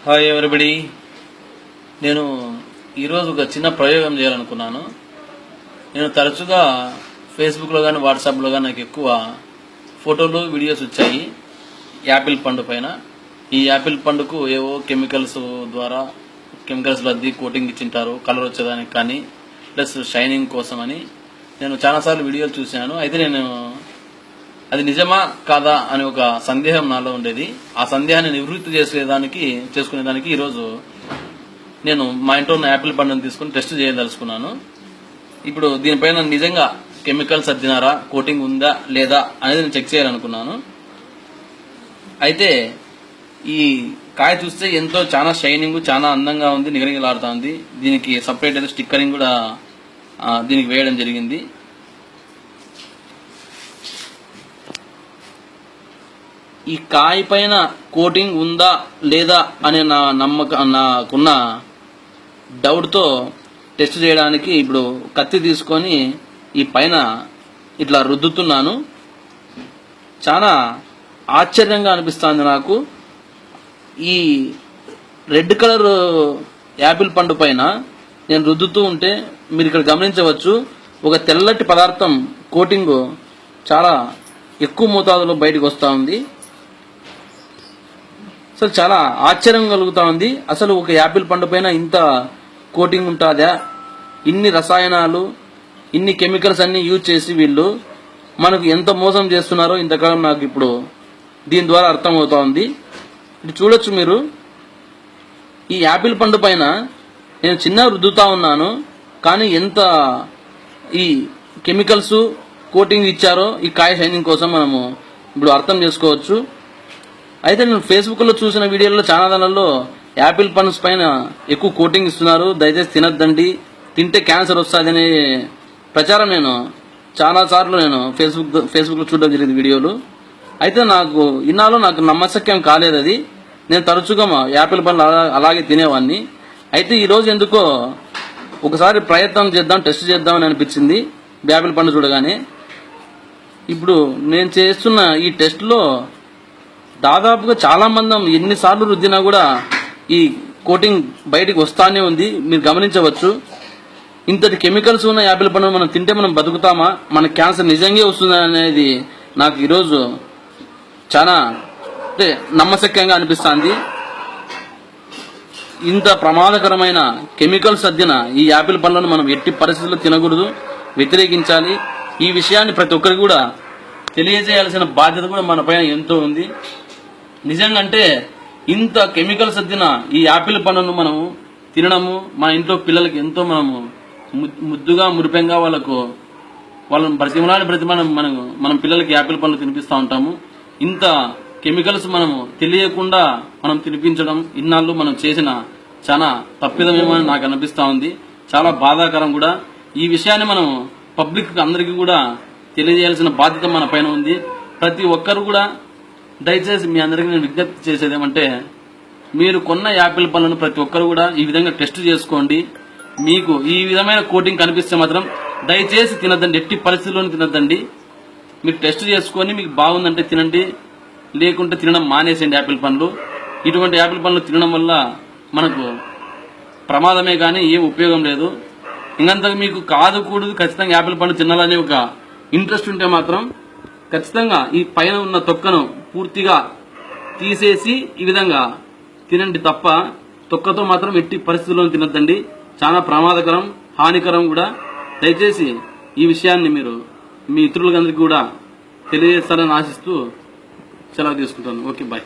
Hi everybody, నేను ఈరోజు ఒక చిన్న ప్రయోగం చేయాలనుకున్నాను. నేను తరచుగా ఫేస్బుక్లో కానీ వాట్సాప్లో కానీ నాకు ఎక్కువ ఫోటోలు వీడియోస్ వచ్చాయి యాపిల్ పండు పైన. ఈ యాపిల్ పండుకు ఏవో కెమికల్స్ అద్ది కోటింగ్ ఇచ్చింటారు కలర్ వచ్చేదానికి కానీ ప్లస్ షైనింగ్ కోసం అని. నేను చాలాసార్లు వీడియోలు చూశాను. అయితే నేను అది నిజమా కాదా అని ఒక సందేహం నాలో ఉండేది. ఆ సందేహాన్ని నివృత్తి చేసుకునేదానికి ఈరోజు నేను మా ఇంట్లో ఉన్న యాపిల్ పండును తీసుకుని టెస్ట్ చేయదలుచుకున్నాను. ఇప్పుడు దీనిపైన నిజంగా కెమికల్స్ అద్దినారా, కోటింగ్ ఉందా లేదా అనేది నేను చెక్ చేయాలనుకున్నాను. అయితే ఈ కాయ చూస్తే చాలా షైనింగ్, చాలా అందంగా ఉంది, నిగనిగలాడుతా ఉంది. దీనికి సపరేట్ అయితే స్టిక్కరింగ్ కూడా దీనికి వేయడం జరిగింది. ఈ కాయ పైన కోటింగ్ ఉందా లేదా అనే నాకున్న డౌట్తో టెస్ట్ చేయడానికి ఇప్పుడు కత్తి తీసుకొని ఈ పైన ఇట్లా రుద్దుతున్నాను. చాలా ఆశ్చర్యంగా అనిపిస్తుంది నాకు. ఈ రెడ్ కలర్ యాపిల్ పండు పైన నేను రుద్దుతూ ఉంటే మీరు ఇక్కడ గమనించవచ్చు, ఒక తెల్లటి పదార్థం కోటింగ్ చాలా ఎక్కువ మోతాదులో బయటకు వస్తూ ఉంది. అసలు చాలా ఆశ్చర్యం కలుగుతా ఉంది. అసలు ఒక యాపిల్ పండు పైన ఇంత కోటింగ్ ఉంటుందా? ఇన్ని రసాయనాలు, ఇన్ని కెమికల్స్ అన్ని యూజ్ చేసి వీళ్ళు మనకు ఎంత మోసం చేస్తున్నారో ఇంతకాలం నాకు ఇప్పుడు దీని ద్వారా అర్థమవుతా ఉంది. ఇది చూడొచ్చు మీరు. ఈ యాపిల్ పండు పైన నేను చిన్న రుద్దుతా ఉన్నాను, కానీ ఎంత ఈ కెమికల్స్ కోటింగ్ ఇచ్చారో ఈ కాయ షైనింగ్ కోసం మనము ఇప్పుడు అర్థం చేసుకోవచ్చు. అయితే నేను ఫేస్బుక్లో చూసిన వీడియోలో చాలా దానిలో యాపిల్ పండ్స్ పైన ఎక్కువ కోటింగ్ ఇస్తున్నారు, దయచేసి తినద్దండి, తింటే క్యాన్సర్ వస్తుందనే ప్రచారం నేను చాలాసార్లు ఫేస్బుక్లో చూడడం జరిగింది వీడియోలు. అయితే ఇన్నాళ్ళు నాకు నమ్మశక్యం కాలేదు అది. నేను తరచుగా యాపిల్ పండ్లు అలాగే తినేవాడిని. అయితే ఈరోజు ఎందుకో ఒకసారి ప్రయత్నం చేద్దాం, టెస్ట్ చేద్దామని అనిపించింది యాపిల్ పండు చూడగానే. ఇప్పుడు నేను చేస్తున్న ఈ టెస్ట్లో దాదాపుగా చాలా మంది ఎన్నిసార్లు రుద్దినా కూడా ఈ కోటింగ్ బయటికి వస్తానే ఉంది. మీరు గమనించవచ్చు. ఇంతటి కెమికల్స్ ఉన్న యాపిల్ పండు మనం తింటే మనం బతుకుతామా, మన క్యాన్సర్ నిజంగా వస్తుందా అనేది నాకు ఈరోజు చాలా నమ్మశక్యంగా అనిపిస్తుంది. ఇంత ప్రమాదకరమైన కెమికల్స్ అద్దిన ఈ యాపిల్ పండ్లను మనం ఎట్టి పరిస్థితుల్లో తినకూడదు, వ్యతిరేకించాలి. ఈ విషయాన్ని ప్రతి ఒక్కరికి కూడా తెలియజేయాల్సిన బాధ్యత కూడా మన పైన ఎంతో ఉంది. నిజంగా అంటే ఇంత కెమికల్స్ అద్దిన ఈ యాపిల్ పండును మనం తినడము, మన ఇంట్లో పిల్లలకి ఎంతో మనము ముద్దుగా మురిపెంగా వాళ్ళని బ్రతిమలాడి మనం పిల్లలకి యాపిల్ పండ్లు తినిపిస్తూ ఉంటాము. ఇంత కెమికల్స్ మనము తెలియకుండా మనం తినిపించడం ఇన్నాళ్ళు మనం చేసిన చాలా తప్పిదమేమో అని నాకు అనిపిస్తూ ఉంది. చాలా బాధాకరం కూడా. ఈ విషయాన్ని మనం పబ్లిక్ అందరికీ కూడా తెలియజేయాల్సిన బాధ్యత మన పైన ఉంది. ప్రతి ఒక్కరు కూడా దయచేసి మీ అందరికీ నేను విజ్ఞప్తి చేసేది ఏమంటే, మీరు కొన్న యాపిల్ పండ్లను ప్రతి ఒక్కరు కూడా ఈ విధంగా టెస్ట్ చేసుకోండి. మీకు ఈ విధమైన కోటింగ్ కనిపిస్తే మాత్రం దయచేసి తినద్దండి, ఎట్టి పరిస్థితుల్లోనూ తినద్దండి. మీరు టెస్ట్ చేసుకొని మీకు బాగుందంటే తినండి, లేకుంటే తినడం మానేసేయండి యాపిల్ పండ్లు. ఇటువంటి యాపిల్ పండ్లు తినడం వల్ల మనకు ప్రమాదమే కానీ ఏం ఉపయోగం లేదు. ఇంకంతకు మీకు కూడదు ఖచ్చితంగా యాపిల్ పండు తినాలనే ఒక ఇంట్రెస్ట్ ఉంటే మాత్రం ఖచ్చితంగా ఈ పైన ఉన్న తొక్కను పూర్తిగా తీసేసి ఈ విధంగా తినండి తప్ప తొక్కతో మాత్రం ఎట్టి పరిస్థితుల్లో తినద్దండి. చాలా ప్రమాదకరం, హానికరం కూడా. దయచేసి ఈ విషయాన్ని మీరు మీ ఇతరులందరికీ కూడా తెలియజేస్తారని ఆశిస్తూ సెలవు తీసుకుంటాను. Okay, bye.